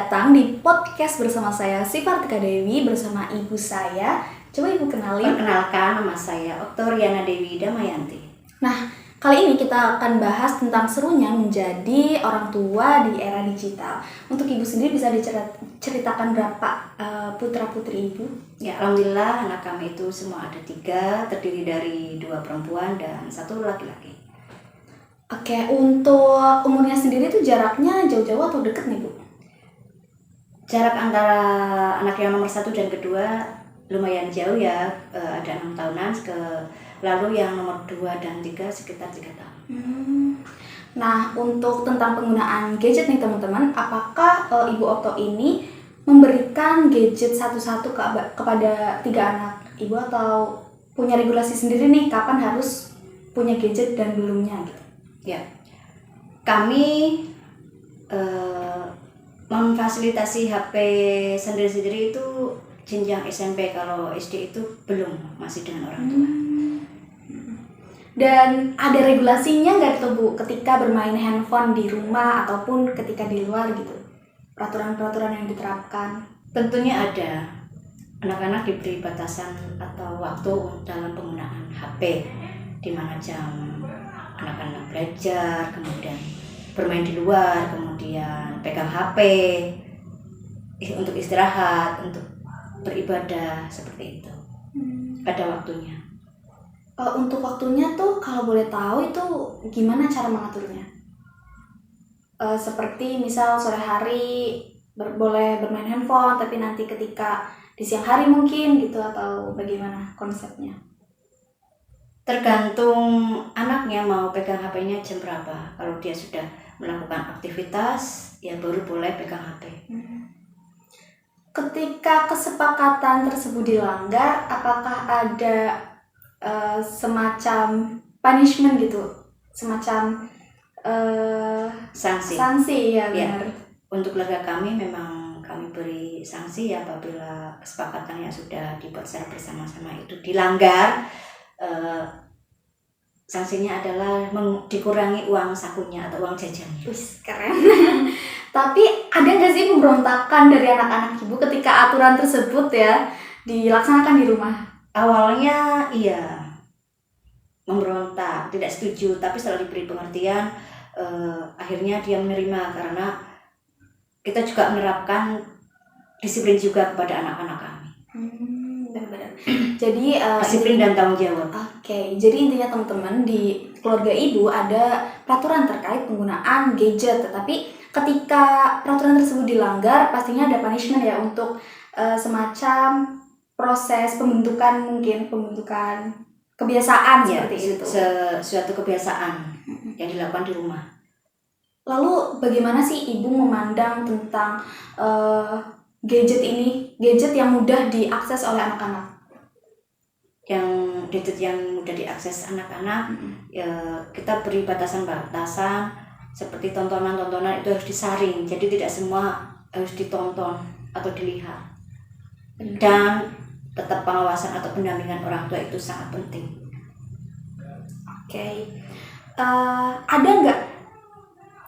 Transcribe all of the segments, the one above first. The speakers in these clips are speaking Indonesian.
datang di podcast bersama saya Sivartika Dewi bersama ibu saya. Coba ibu kenalin. Perkenalkan, nama saya Oktoriana Dewi Damayanti. Nah, kali ini kita akan bahas tentang serunya menjadi orang tua di era digital. Untuk ibu sendiri bisa diceritakan berapa putra-putri ibu? Ya, alhamdulillah anak kami itu semua ada 3, terdiri dari 2 perempuan dan 1 laki-laki. Oke, untuk umurnya sendiri itu jaraknya jauh-jauh atau deket nih, Bu? Jarak antara anak yang nomor 1 dan kedua lumayan jauh ya, ada 6 tahunan. Lalu yang nomor 2 dan 3 sekitar 3 tahun. Nah, untuk tentang penggunaan gadget nih teman-teman, apakah Ibu Okto ini memberikan gadget satu-satu kepada 3 anak Ibu atau punya regulasi sendiri nih kapan harus punya gadget dan belumnya gitu? Ya, kami memfasilitasi HP sendiri-sendiri itu jenjang SMP. Kalau SD itu belum, masih dengan orang tua. Dan ada regulasinya nggak tuh Bu ketika bermain handphone di rumah ataupun ketika di luar gitu? Peraturan-peraturan yang diterapkan? Tentunya ada. Anak-anak diberi batasan atau waktu dalam penggunaan HP, di mana jam anak-anak belajar, kemudian bermain di luar, kemudian pegang HP untuk istirahat, untuk beribadah, seperti itu. Ada waktunya. Untuk waktunya tuh kalau boleh tahu itu gimana cara mengaturnya? Seperti misal sore hari boleh bermain handphone, tapi nanti ketika di siang hari mungkin gitu, atau bagaimana konsepnya? Tergantung anaknya mau pegang HP-nya jam berapa. Kalau dia sudah melakukan aktivitas, ya baru boleh pegang HP. Ketika kesepakatan tersebut dilanggar, apakah ada semacam punishment gitu? Semacam sanksi ya, benar. Untuk keluarga kami memang kami beri sanksi ya apabila kesepakatan yang sudah dibuat secara bersama-sama itu dilanggar. Sanksinya adalah dikurangi uang sakunya atau uang jajannya. Wih, keren. Tapi ada nggak sih pemberontakan dari anak-anak ibu ketika aturan tersebut ya dilaksanakan di rumah? Awalnya iya, memberontak, tidak setuju, tapi setelah diberi pengertian, akhirnya dia menerima karena kita juga menerapkan disiplin juga kepada anak-anak kami. Benar-benar. Jadi disiplin dan tanggung jawab. Oke, jadi intinya teman-teman di keluarga ibu ada peraturan terkait penggunaan gadget, tetapi ketika peraturan tersebut dilanggar pastinya ada punishment ya untuk semacam proses pembentukan kebiasaan ya, seperti itu. Suatu kebiasaan yang dilakukan di rumah. Lalu bagaimana sih ibu memandang tentang gadget yang mudah diakses oleh anak-anak? Gadget yang mudah diakses anak-anak, ya kita beri batasan-batasan seperti tontonan-tontonan itu harus disaring. Jadi tidak semua harus ditonton atau dilihat. Dan tetap pengawasan atau pendampingan orang tua itu sangat penting. Oke. Ada nggak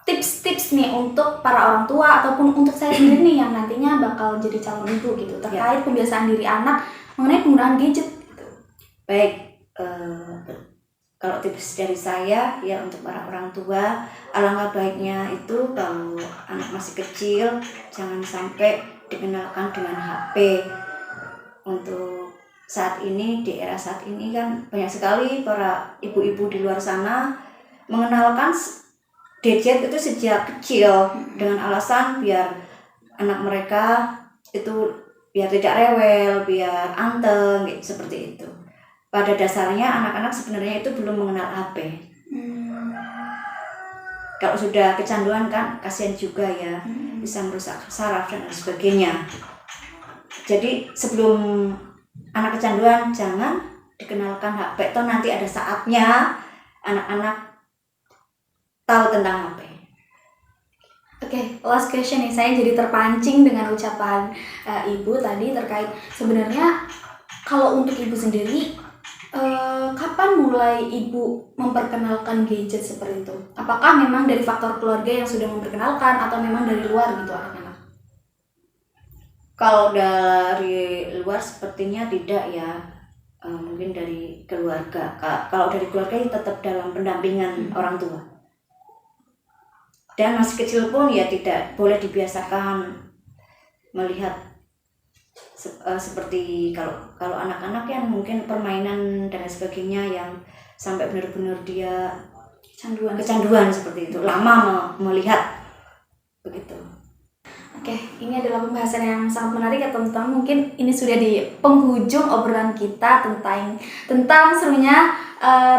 tips-tips nih untuk para orang tua ataupun untuk saya sendiri nih yang nantinya bakal jadi calon ibu gitu terkait kebiasaan diri anak mengenai penggunaan gadget gitu? Baik, kalau tips dari saya ya untuk para orang tua, alangkah baiknya itu kalau anak masih kecil jangan sampai dikenalkan dengan HP. Untuk saat ini, di era saat ini kan banyak sekali para ibu-ibu di luar sana mengenalkan gadget itu sejak kecil dengan alasan biar anak mereka itu biar tidak rewel, biar anteng gitu, seperti itu. Pada dasarnya anak-anak sebenarnya itu belum mengenal HP. Kalau sudah kecanduan kan kasihan juga ya, bisa merusak saraf dan sebagainya. Jadi sebelum anak kecanduan jangan dikenalkan HP. Toh nanti ada saatnya anak-anak tahu tentang HP. Oke, last question nih. Saya jadi terpancing dengan ucapan ibu tadi terkait sebenarnya kalau untuk ibu sendiri kapan mulai ibu memperkenalkan gadget seperti itu? Apakah memang dari faktor keluarga yang sudah memperkenalkan atau memang dari luar gitu anak-anak? Kalau dari luar sepertinya tidak ya. Mungkin dari keluarga. Kalau dari keluarga ya tetap dalam pendampingan orang tua. Dan masih kecil pun ya tidak boleh dibiasakan melihat seperti kalau anak-anak yang mungkin permainan dan sebagainya yang sampai benar-benar dia kecanduan seperti itu, lama melihat begitu. Oke, ini adalah pembahasan yang sangat menarik ya teman-teman. Mungkin ini sudah di penghujung obrolan kita tentang serunya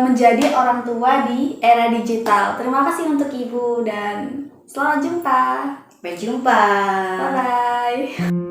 menjadi orang tua di era digital. Terima kasih untuk Ibu dan selamat jumpa. Sampai jumpa. Bye bye.